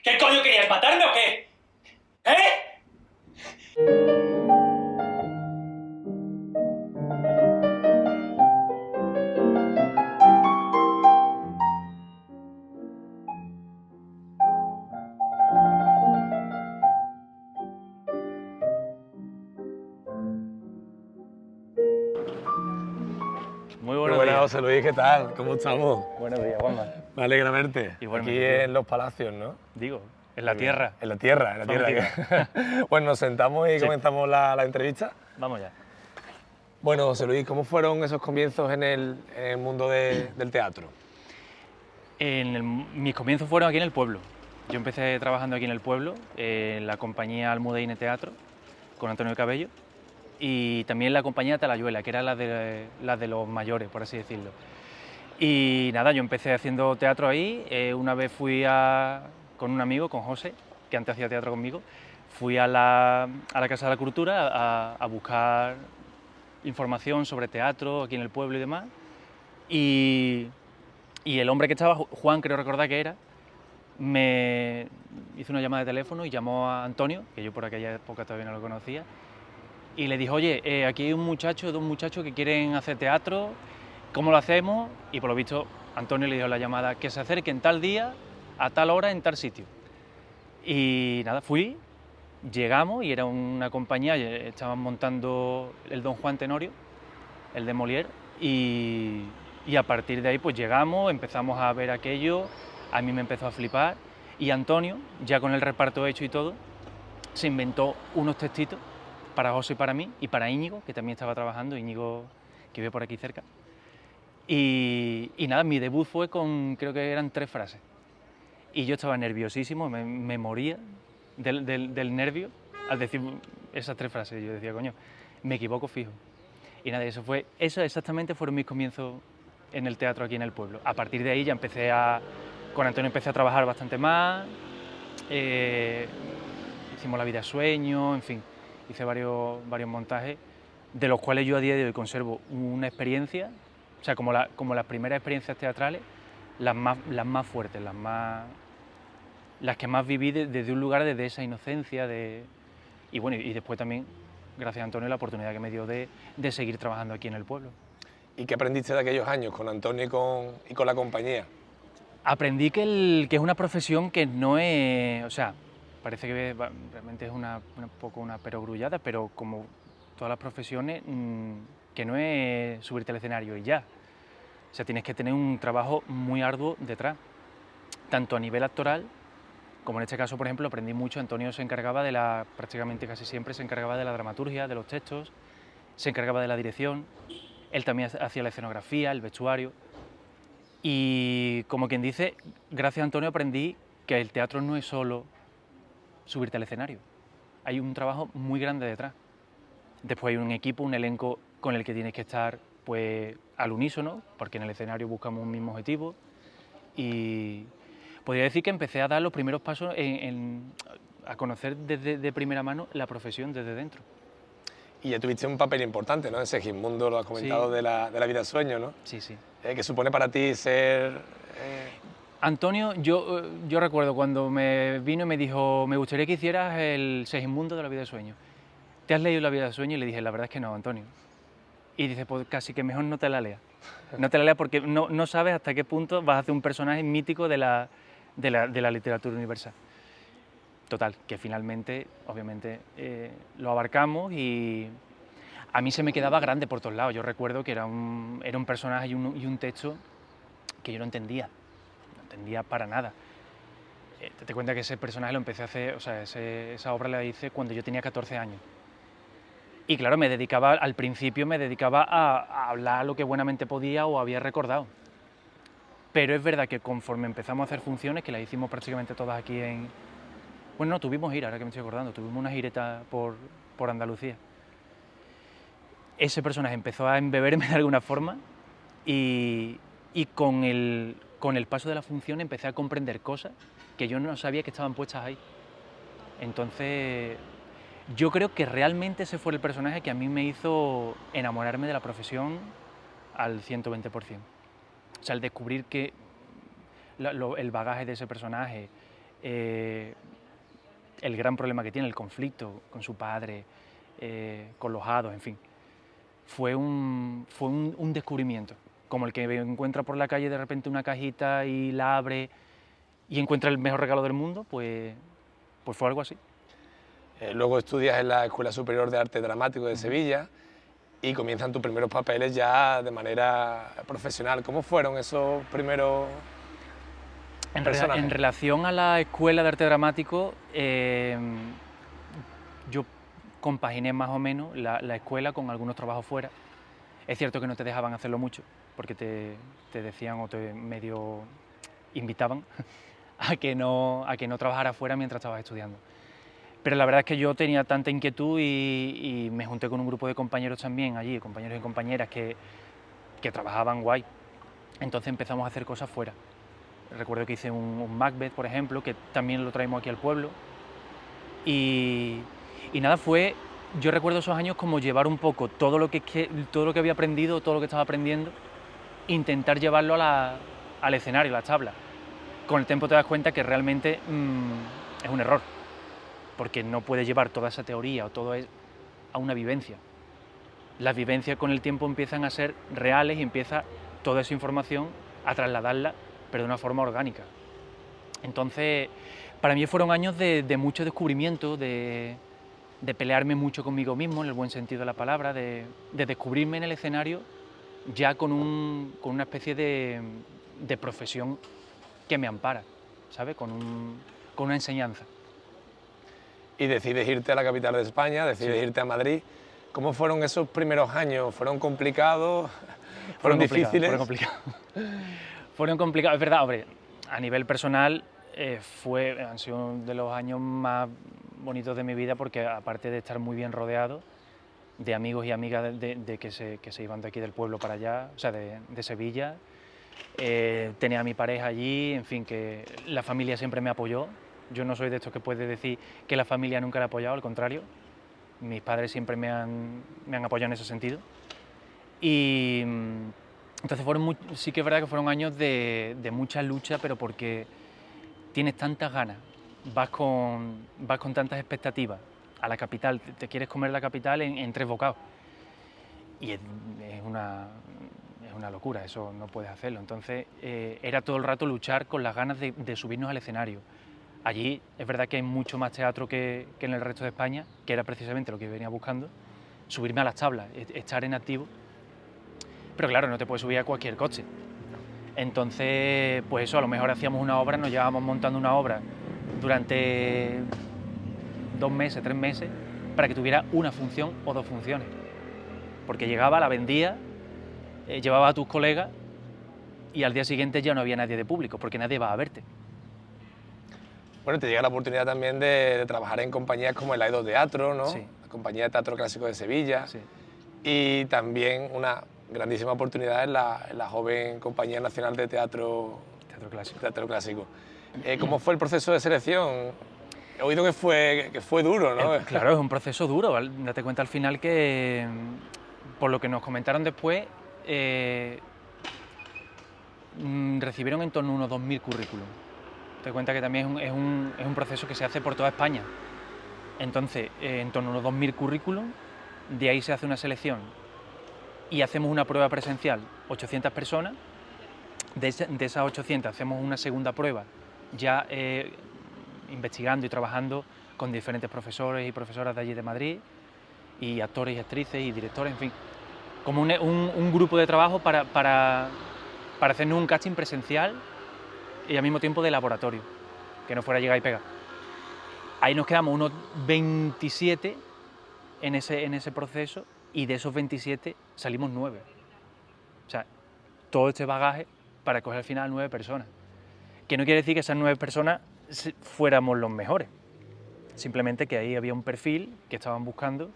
¿Qué coño querías, matarme o qué? ¿Eh? Muy Muy buenos buenas, días. José Luis, ¿qué tal? ¿Cómo estamos? Buenos días, Juanma. Me alegra verte. Igualmente, Aquí tío. en Los Palacios, ¿no? Digo, en la Muy bien. tierra. En la tierra, en la tierra. Bueno, nos sentamos y Sí. comenzamos la entrevista. Vamos ya. Bueno, José Luis, ¿cómo fueron esos comienzos en el mundo del teatro? Mis comienzos fueron aquí en el pueblo. Yo empecé trabajando aquí en el pueblo, en la compañía Almudeine Teatro, con Antonio Cabello, y también la compañía Talayuela, que era la de los mayores, por así decirlo. Y nada, yo empecé haciendo teatro ahí. Una vez fui con un amigo, con José, que antes hacía teatro conmigo, fui a la Casa de la Cultura a buscar información sobre teatro aquí en el pueblo y demás. Y el hombre que estaba, Juan, creo recordar que era, me hizo una llamada de teléfono y llamó a Antonio, que yo por aquella época todavía no lo conocía, y le dijo, oye, aquí hay dos muchachos que quieren hacer teatro, ¿cómo lo hacemos? Y por lo visto, Antonio le dio la llamada, que se acerquen tal día, a tal hora, en tal sitio. Y nada, fui, llegamos y era una compañía, estaban montando el Don Juan Tenorio, el de Molière, y a partir de ahí pues llegamos, empezamos a ver aquello, a mí me empezó a flipar, y Antonio, ya con el reparto hecho y todo, se inventó unos textitos para José y para mí, y para Íñigo, que también estaba trabajando, Íñigo, que vive por aquí cerca. Y nada, mi debut fue con, creo que eran 3 frases. Y yo estaba nerviosísimo, me moría del nervio al decir esas 3 frases. Yo decía, coño, me equivoco fijo. Y nada, eso exactamente fueron mis comienzos en el teatro aquí en el pueblo. A partir de ahí ya con Antonio empecé a trabajar bastante más, hicimos La vida sueño, en fin, hice varios montajes, de los cuales yo a día de hoy conservo una experiencia, o sea, como las primeras experiencias teatrales, las más fuertes, las que más viví desde un lugar de esa inocencia, y bueno, y después también, gracias a Antonio, la oportunidad que me dio de seguir trabajando aquí en el pueblo. ¿Y qué aprendiste de aquellos años con Antonio y con la compañía? Aprendí que es una profesión que no es, o sea, parece que realmente es un poco una perogrullada, pero como todas las profesiones, que no es subirte al escenario y ya. O sea, tienes que tener un trabajo muy arduo detrás, tanto a nivel actoral, como en este caso, por ejemplo, aprendí mucho. Antonio se encargaba prácticamente casi siempre se encargaba de la dramaturgia, de los textos, se encargaba de la dirección, él también hacía la escenografía, el vestuario. Y como quien dice, gracias a Antonio aprendí que el teatro no es solo subirte al escenario, hay un trabajo muy grande detrás. Después hay un equipo, un elenco con el que tienes que estar pues al unísono, porque en el escenario buscamos un mismo objetivo, y podría decir que empecé a dar los primeros pasos a conocer de primera mano la profesión desde dentro. Y ya tuviste un papel importante, ¿no? En Segismundo, lo has comentado, Sí. de la vida sueño, ¿no? Sí, sí. ¿Qué supone para ti ser...? Antonio, yo recuerdo cuando me vino y me dijo, me gustaría que hicieras el Segismundo de la vida de sueño. ¿Te has leído La vida de sueño? Y le dije, la verdad es que no, Antonio. Y dice, pues casi que mejor no te la leas. No te la leas porque no sabes hasta qué punto vas a hacer un personaje mítico de la literatura universal. Total, que finalmente, obviamente, lo abarcamos y a mí se me quedaba grande por todos lados. Yo recuerdo que era un personaje y un texto que yo no entendía para nada. Te cuenta que ese personaje lo empecé a hacer, o sea, esa obra la hice cuando yo tenía 14 años. Y claro, al principio me dedicaba a hablar lo que buenamente podía o había recordado. Pero es verdad que conforme empezamos a hacer funciones, que las hicimos prácticamente todas aquí Bueno, no, tuvimos gira, ahora que me estoy acordando, tuvimos una gireta por Andalucía. Ese personaje empezó a embeberme de alguna forma y con el paso de la función empecé a comprender cosas que yo no sabía que estaban puestas ahí. Entonces, yo creo que realmente ese fue el personaje que a mí me hizo enamorarme de la profesión al 120%. O sea, el descubrir que el bagaje de ese personaje, el gran problema que tiene, el conflicto con su padre, con los hados, en fin. Fue un descubrimiento, como el que encuentra por la calle de repente una cajita y la abre y encuentra el mejor regalo del mundo, pues fue algo así. Luego estudias en la Escuela Superior de Arte Dramático de Sevilla y comienzan tus primeros papeles ya de manera profesional. ¿Cómo fueron esos primeros personajes? En relación a la Escuela de Arte Dramático, yo compaginé más o menos la escuela con algunos trabajos fuera. Es cierto que no te dejaban hacerlo mucho, porque te decían o te medio invitaban a que no trabajaras fuera mientras estabas estudiando. Pero la verdad es que yo tenía tanta inquietud y me junté con un grupo de compañeros también allí, compañeros y compañeras que trabajaban guay. Entonces empezamos a hacer cosas fuera. Recuerdo que hice un Macbeth, por ejemplo, que también lo traemos aquí al pueblo. Y nada, yo recuerdo esos años como llevar un poco todo lo que había aprendido, todo lo que estaba aprendiendo, intentar llevarlo al escenario, a la tabla. Con el tiempo te das cuenta que realmente es un error, porque no puedes llevar toda esa teoría o todo a una vivencia. Las vivencias con el tiempo empiezan a ser reales y empieza toda esa información a trasladarla, pero de una forma orgánica. Entonces, para mí fueron años de mucho descubrimiento, de pelearme mucho conmigo mismo, en el buen sentido de la palabra, de descubrirme en el escenario ya con una especie de profesión que me ampara, ¿sabes? Con una enseñanza. Y decides irte a la capital de España, decides irte a Madrid. ¿Cómo fueron esos primeros años? ¿Fueron complicados? ¿Fueron difíciles? Fueron complicados, es verdad, hombre, a nivel personal han sido uno de los años más bonitos de mi vida, porque aparte de estar muy bien rodeado de amigos y amigas que se iban de aquí del pueblo para allá, o sea, de Sevilla, tenía a mi pareja allí, en fin, que la familia siempre me apoyó. Yo no soy de estos que puede decir que la familia nunca la ha apoyado, al contrario, mis padres siempre me han apoyado en ese sentido. Y entonces sí que es verdad que fueron años de mucha lucha, pero porque tienes tantas ganas, vas con tantas expectativas a la capital, te quieres comer la capital en 3 bocados. Y es una locura, eso no puedes hacerlo. Entonces era todo el rato luchar con las ganas de subirnos al escenario. Allí es verdad que hay mucho más teatro que en el resto de España, que era precisamente lo que venía buscando, subirme a las tablas, estar en activo. Pero claro, no te puedes subir a cualquier coche. Entonces, pues eso, a lo mejor hacíamos una obra, nos llevábamos montando una obra durante 2 meses, 3 meses, para que tuviera una función o 2 funciones. Porque llegaba, la vendía, llevaba a tus colegas y al día siguiente ya no había nadie de público, porque nadie va a verte. Bueno, te llega la oportunidad también de trabajar en compañías como el Aido Teatro, ¿no? Sí. La Compañía de Teatro Clásico de Sevilla. Sí. Y también una grandísima oportunidad en la joven Compañía Nacional de Teatro Clásico. ¿Cómo fue el proceso de selección? He oído que fue duro, ¿no? Claro, es un proceso duro. Date cuenta al final que, por lo que nos comentaron después, recibieron en torno a unos 2.000 currículums. Te das cuenta que también es un proceso que se hace por toda España. Entonces, en torno a unos 2.000 currículums, de ahí se hace una selección y hacemos una prueba presencial, 800 personas. De esas 800 hacemos una segunda prueba, ya investigando y trabajando con diferentes profesores y profesoras de allí de Madrid, y actores y actrices y directores, en fin, como un grupo de trabajo para hacernos un casting presencial y al mismo tiempo de laboratorio, que no fuera llegar y pegar. Ahí nos quedamos unos 27 en ese proceso, y de esos 27 salimos 9. O sea, todo este bagaje para coger al final 9 personas. Que no quiere decir que esas 9 personas fuéramos los mejores. Simplemente que ahí había un perfil que estaban buscando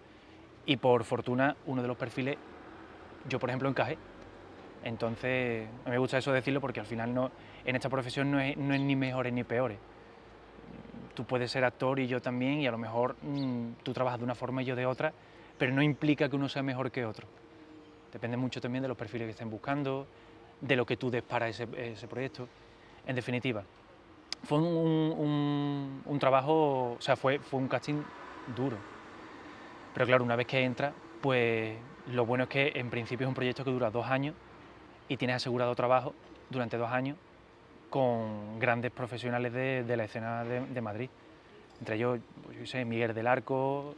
y por fortuna uno de los perfiles, yo por ejemplo encajé. Entonces, a mí me gusta eso decirlo porque al final en esta profesión no es ni mejores ni peores. Tú puedes ser actor y yo también, y a lo mejor tú trabajas de una forma y yo de otra, pero no implica que uno sea mejor que otro. Depende mucho también de los perfiles que estén buscando, de lo que tú des para ese proyecto. En definitiva, fue un trabajo, o sea, fue un casting duro. Pero claro, una vez que entras, pues lo bueno es que en principio es un proyecto que dura 2 años y tienes asegurado trabajo durante 2 años con grandes profesionales de la escena de Madrid. Entre ellos, pues, yo sé, Miguel del Arco,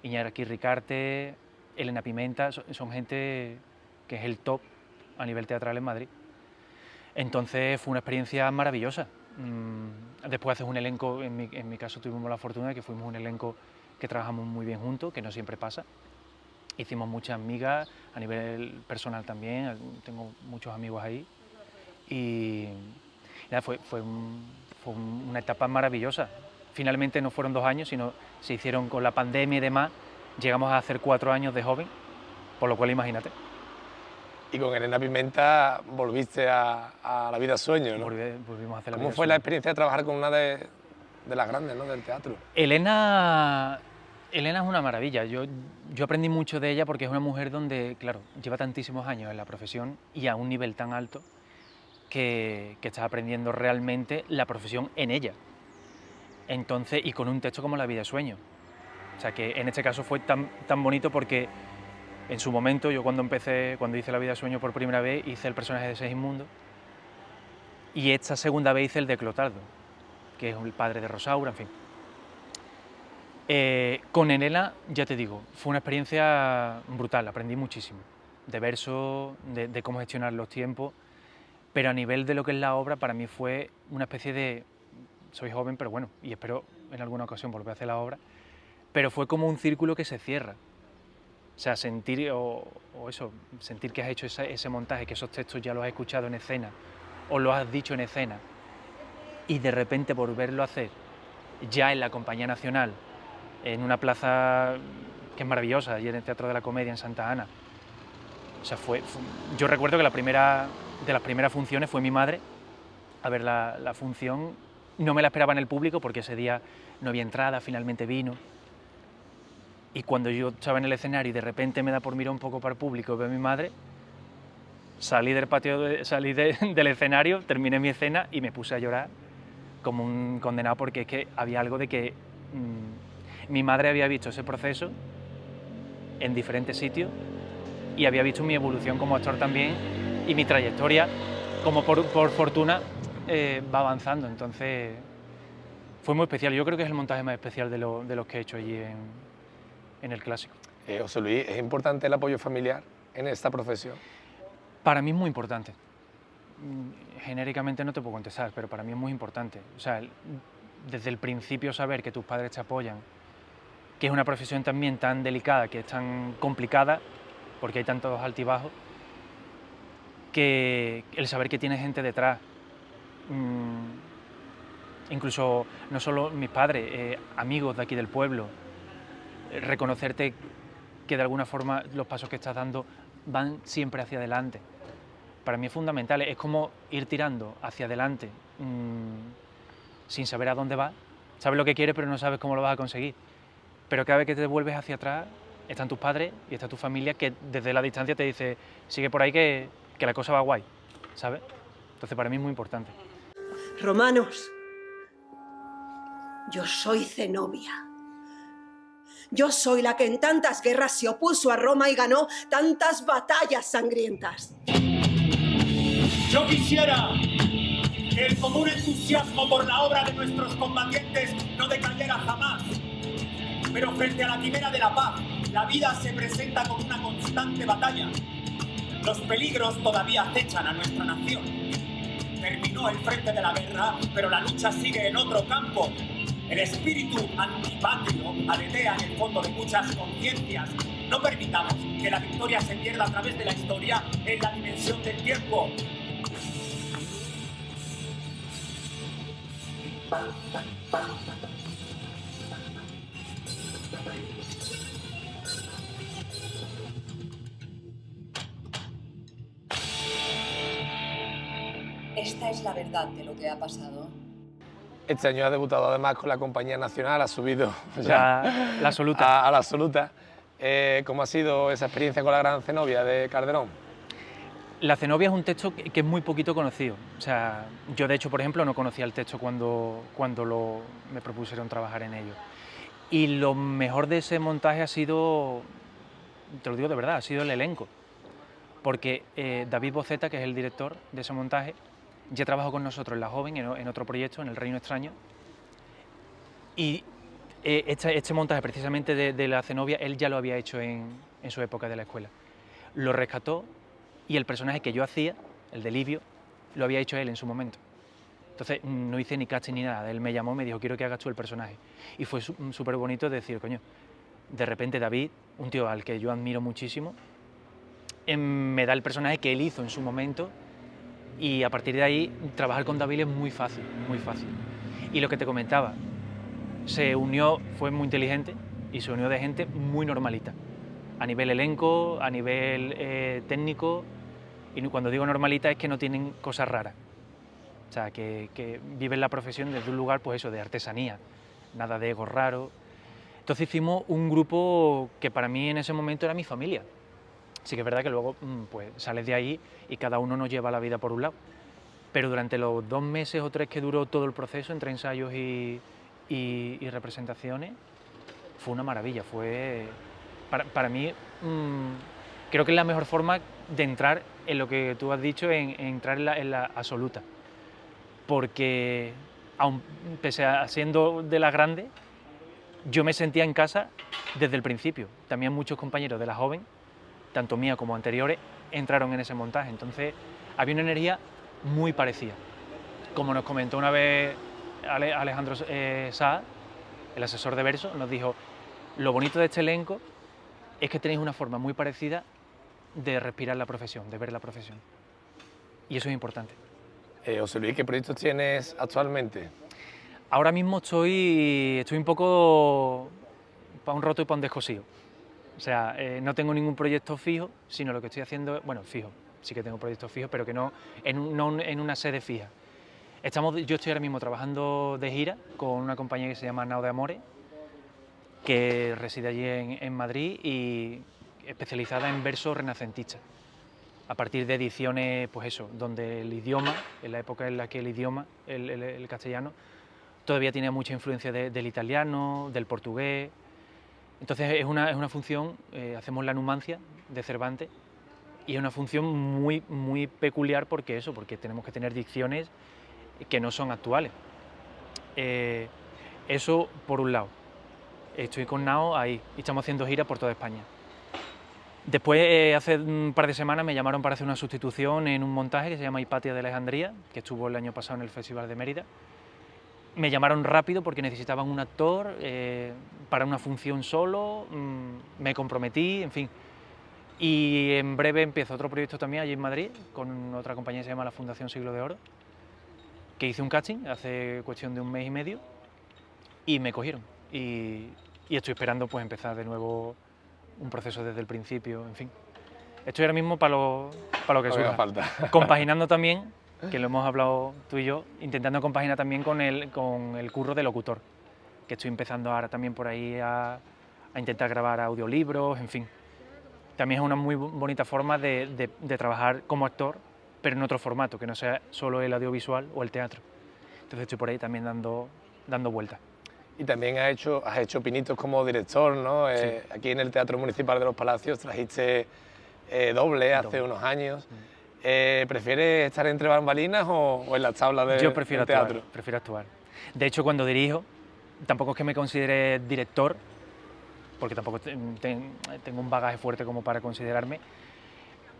Iñaki Ricarte, Elena Pimenta, son gente que es el top a nivel teatral en Madrid. Entonces fue una experiencia maravillosa. Después haces un elenco, en mi caso tuvimos la fortuna de que fuimos un elenco que trabajamos muy bien juntos, que no siempre pasa. Hicimos muchas amigas, a nivel personal también, tengo muchos amigos ahí. Y nada, fue una etapa maravillosa. Finalmente no fueron 2 años, sino se hicieron con la pandemia y demás. Llegamos a hacer 4 años de joven, por lo cual imagínate. Y con Elena Pimenta volviste a la vida sueño, ¿no? Volvimos a hacer la ¿Cómo vida fue la sueño. experiencia de trabajar con una de las grandes, ¿no?, del teatro? Elena es una maravilla. Yo aprendí mucho de ella porque es una mujer donde, claro, lleva tantísimos años en la profesión y a un nivel tan alto que estás aprendiendo realmente la profesión en ella. Entonces, y con un texto como La vida sueño. O sea que en este caso fue tan bonito porque en su momento, yo cuando hice La vida sueño por primera vez, hice el personaje de Segismundo y esta segunda vez hice el de Clotaldo, que es el padre de Rosaura, en fin. Con Elena, ya te digo, fue una experiencia brutal, aprendí muchísimo, de verso, de cómo gestionar los tiempos, pero a nivel de lo que es la obra, para mí fue una especie de... Soy joven, pero bueno, y espero en alguna ocasión volver a hacer la obra, pero fue como un círculo que se cierra. O sea, sentir que has hecho ese montaje, que esos textos ya los has escuchado en escena, o los has dicho en escena, y de repente volverlo a hacer ya en la Compañía Nacional, en una plaza que es maravillosa, y en el Teatro de la Comedia en Santa Ana. O sea, yo recuerdo que de las primeras funciones fue mi madre a ver la función. No me la esperaba en el público porque ese día no había entrada, finalmente vino. Y cuando yo estaba en el escenario y de repente me da por mirar un poco para el público y veo a mi madre, salí del escenario, terminé mi escena y me puse a llorar como un condenado porque es que había algo de que mi madre había visto ese proceso en diferentes sitios y había visto mi evolución como actor también y mi trayectoria, como por fortuna, va avanzando. Entonces fue muy especial. Yo creo que es el montaje más especial de los que he hecho allí en el Clásico. José Luis, ¿es importante el apoyo familiar en esta profesión? Para mí es muy importante. Genéricamente no te puedo contestar, pero para mí es muy importante. O sea, desde el principio saber que tus padres te apoyan, que es una profesión también tan delicada, que es tan complicada, porque hay tantos altibajos, que el saber que tienes gente detrás, incluso no solo mis padres, amigos de aquí del pueblo, reconocerte que de alguna forma los pasos que estás dando van siempre hacia adelante. Para mí es fundamental, es como ir tirando hacia adelante sin saber a dónde vas. Sabes lo que quieres, pero no sabes cómo lo vas a conseguir. Pero cada vez que te vuelves hacia atrás, están tus padres y está tu familia que desde la distancia te dice sigue por ahí que la cosa va guay, ¿sabes? Entonces para mí es muy importante. Romanos, yo soy Zenobia. Yo soy la que en tantas guerras se opuso a Roma y ganó tantas batallas sangrientas. Yo quisiera que el común entusiasmo por la obra de nuestros combatientes no decayera jamás. Pero frente a la quimera de la paz, la vida se presenta como una constante batalla. Los peligros todavía acechan a nuestra nación. Terminó el frente de la guerra, pero la lucha sigue en otro campo. El espíritu antipatrio aletea en el fondo de muchas conciencias. No permitamos que la victoria se pierda a través de la historia en la dimensión del tiempo. Esta es la verdad de lo que ha pasado. Este año ha debutado además con la Compañía Nacional, ha subido La absoluta. a la absoluta. ¿Cómo ha sido esa experiencia con la Gran Zenobia de Calderón? La Cenobia es un texto que es muy poquito conocido. O sea, yo de hecho, por ejemplo, no conocía el texto cuando me propusieron trabajar en ello. Y lo mejor de ese montaje ha sido, te lo digo de verdad, ha sido el elenco. Porque David Boceta, que es el director de ese montaje, ya trabajó con nosotros en La Joven, en otro proyecto, en El Reino Extraño. Y este montaje precisamente de la Cenobia, él ya lo había hecho en su época de la escuela. Lo rescató y el personaje que yo hacía, el de Livio, lo había hecho él en su momento. Entonces no hice ni casting ni nada, él me llamó, me dijo, quiero que hagas tú el personaje. Y fue súper bonito decir, coño, de repente David, un tío al que yo admiro muchísimo, me da el personaje que él hizo en su momento y a partir de ahí trabajar con David es muy fácil, muy fácil. Y lo que te comentaba, se unió, fue muy inteligente y se unió de gente muy normalita, a nivel elenco, a nivel técnico, y cuando digo normalita es que no tienen cosas raras, o sea, que viven la profesión desde un lugar, pues eso, de artesanía, nada de ego raro. Entonces hicimos un grupo que para mí en ese momento era mi familia. Sí que es verdad que luego pues sales de ahí y cada uno nos lleva la vida por un lado, pero durante los 2 meses o 3 que duró todo el proceso, entre ensayos y representaciones, fue una maravilla. Fue para mí, creo que es la mejor forma de entrar en lo que tú has dicho, en entrar en la absoluta, porque aun pese a siendo de las grandes, yo me sentía en casa desde el principio. También muchos compañeros de La Joven, tanto mía como anteriores, entraron en ese montaje, entonces había una energía muy parecida. Como nos comentó una vez Alejandro Sá, el asesor de verso, nos dijo, lo bonito de este elenco es que tenéis una forma muy parecida de respirar la profesión, de ver la profesión. Y eso es importante. José Luis, ¿qué proyectos tienes actualmente? Ahora mismo estoy un poco para un roto y para un descosido. O sea, no tengo ningún proyecto fijo, sino lo que estoy haciendo, bueno, fijo, sí que tengo proyectos fijos, pero que no en una sede fija. Yo estoy ahora mismo trabajando de gira con una compañía que se llama Nao de Amore, que reside allí en Madrid y especializada en verso renacentista. A partir de ediciones, pues eso, donde el idioma, en la época en la que el idioma, el castellano, todavía tiene mucha influencia del italiano, del portugués. Entonces es una función, hacemos la Numancia de Cervantes, y es una función muy, muy peculiar porque tenemos que tener dicciones que no son actuales. Eso por un lado. Estoy con Nao ahí y estamos haciendo gira por toda España. Después, hace un par de semanas me llamaron para hacer una sustitución en un montaje que se llama Hipatia de Alejandría, que estuvo el año pasado en el Festival de Mérida. Me llamaron rápido porque necesitaban un actor para una función solo, me comprometí, en fin. Y en breve empiezo otro proyecto también allí en Madrid, con otra compañía que se llama la Fundación Siglo de Oro, que hice un casting hace cuestión de 1 mes y medio y me cogieron. Y estoy esperando pues empezar de nuevo un proceso desde el principio, en fin. Estoy ahora mismo para lo que surja. Falta. Compaginando también, que lo hemos hablado tú y yo, intentando compaginar también con el curro de locutor, que estoy empezando ahora también por ahí a intentar grabar audiolibros, en fin. También es una muy bonita forma de trabajar como actor, pero en otro formato, que no sea solo el audiovisual o el teatro. Entonces estoy por ahí también dando vueltas. Y también has hecho pinitos como director, ¿no? Sí. Aquí en el Teatro Municipal de los Palacios trajiste doble hace unos años. ¿Prefieres estar entre bambalinas o en las tablas del teatro? Yo prefiero actuar. De hecho, cuando dirijo, tampoco es que me considere director, porque tampoco tengo un bagaje fuerte como para considerarme,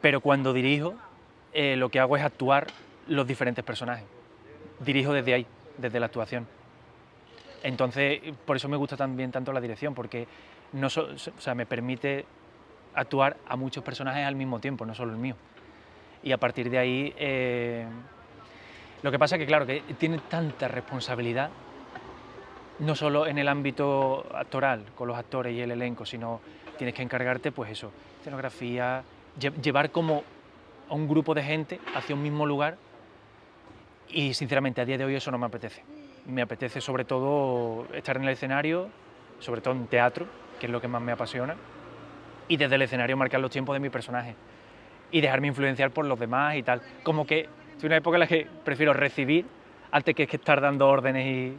pero cuando dirijo, lo que hago es actuar los diferentes personajes. Dirijo desde ahí, desde la actuación. Entonces, por eso me gusta también tanto la dirección, porque me permite actuar a muchos personajes al mismo tiempo, no solo el mío. Y a partir de ahí, lo que pasa es que, claro, que tiene tanta responsabilidad, no solo en el ámbito actoral, con los actores y el elenco, sino tienes que encargarte, pues eso, escenografía, llevar como a un grupo de gente hacia un mismo lugar, y sinceramente a día de hoy eso no me apetece. Me apetece sobre todo estar en el escenario, sobre todo en teatro, que es lo que más me apasiona, y desde el escenario marcar los tiempos de mi personaje. y dejarme influenciar por los demás y tal. Como que estoy en una época en la que prefiero recibir antes que estar dando órdenes.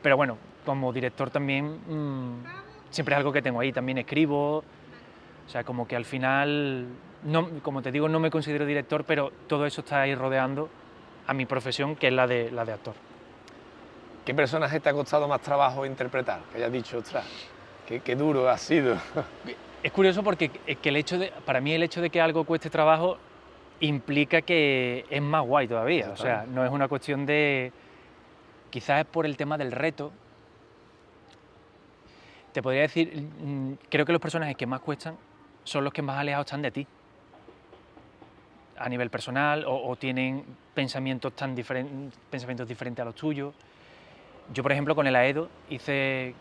Pero bueno, como director también siempre es algo que tengo ahí, también escribo, o sea, como que al final, no, como te digo, no me considero director, pero todo eso está ahí rodeando a mi profesión, que es la de actor. ¿Qué personaje te ha costado más trabajo interpretar? Que hayas dicho, ostras, qué duro ha sido. Es curioso porque para mí el hecho de que algo cueste trabajo implica que es más guay todavía. O sea, no es una cuestión de... Quizás es por el tema del reto. Te podría decir, creo que los personajes que más cuestan son los que más alejados están de ti. A nivel personal, o tienen pensamientos diferentes a los tuyos. Yo, por ejemplo, con el Aedo hice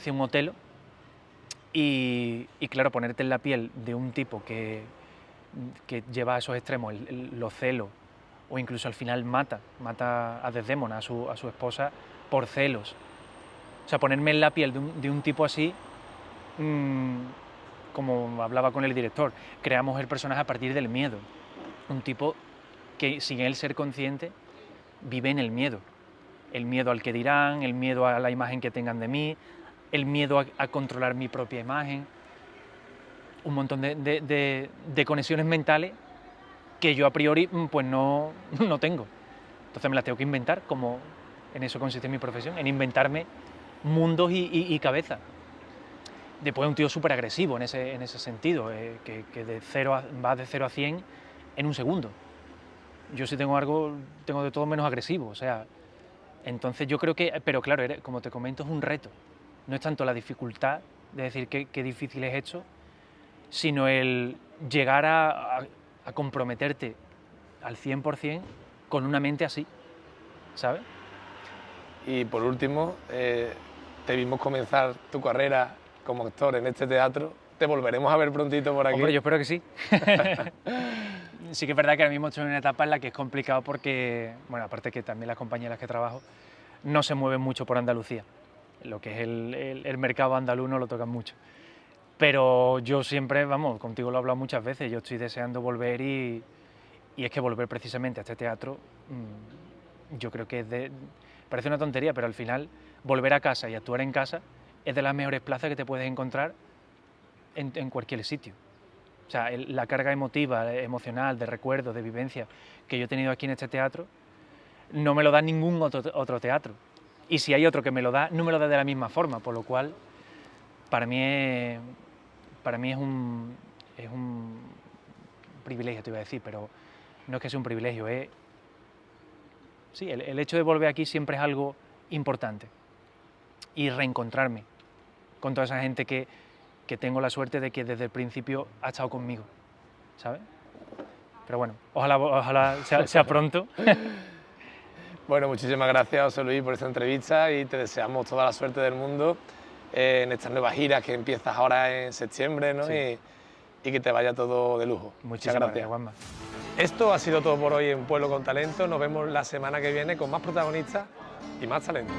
un Otelo y claro, ponerte en la piel de un tipo que lleva a esos extremos, los celos, o incluso al final mata a Desdémona, a su esposa, por celos. O sea, ponerme en la piel de un tipo así, como hablaba con el director, creamos el personaje a partir del miedo. Un tipo que, sin él ser consciente, vive en el miedo. El miedo al que dirán, el miedo a la imagen que tengan de mí, el miedo a controlar mi propia imagen. Un montón de conexiones mentales que yo a priori pues no tengo. Entonces me las tengo que inventar, como en eso consiste mi profesión, en inventarme mundos y cabezas. Después un tío súper agresivo en ese sentido, que va de 0 a 100 en un segundo. Yo si tengo algo, tengo de todo menos agresivo, o sea, entonces yo creo que, pero claro, como te comento, es un reto. No es tanto la dificultad de decir qué difícil es esto, sino el llegar a comprometerte al 100% con una mente así, ¿sabes? Y por último, te vimos comenzar tu carrera como actor en este teatro. ¿Te volveremos a ver prontito por aquí? Hombre, yo espero que sí. Sí que es verdad que ahora mismo estoy en una etapa en la que es complicado porque, bueno, aparte que también las compañías en las que trabajo no se mueven mucho por Andalucía. Lo que es el mercado andaluz no lo tocan mucho. Pero yo siempre, vamos, contigo lo he hablado muchas veces, yo estoy deseando volver y es que volver precisamente a este teatro, yo creo que parece una tontería, pero al final volver a casa y actuar en casa es de las mejores plazas que te puedes encontrar en cualquier sitio. O sea, la carga emotiva, emocional, de recuerdos, de vivencia que yo he tenido aquí en este teatro, no me lo da ningún otro teatro. Y si hay otro que me lo da, no me lo da de la misma forma, por lo cual para mí es un privilegio, te iba a decir, pero no es que sea un privilegio, sí, el hecho de volver aquí siempre es algo importante y reencontrarme con toda esa gente que tengo la suerte de que desde el principio ha estado conmigo, ¿sabes? Pero bueno, ojalá sea pronto. Bueno, muchísimas gracias, José Luis, por esta entrevista y te deseamos toda la suerte del mundo en estas nuevas giras que empiezas ahora en septiembre, ¿no? Sí. Y que te vaya todo de lujo. Muchas gracias, Juanma. Esto ha sido todo por hoy en Pueblo con Talento. Nos vemos la semana que viene con más protagonistas y más talento.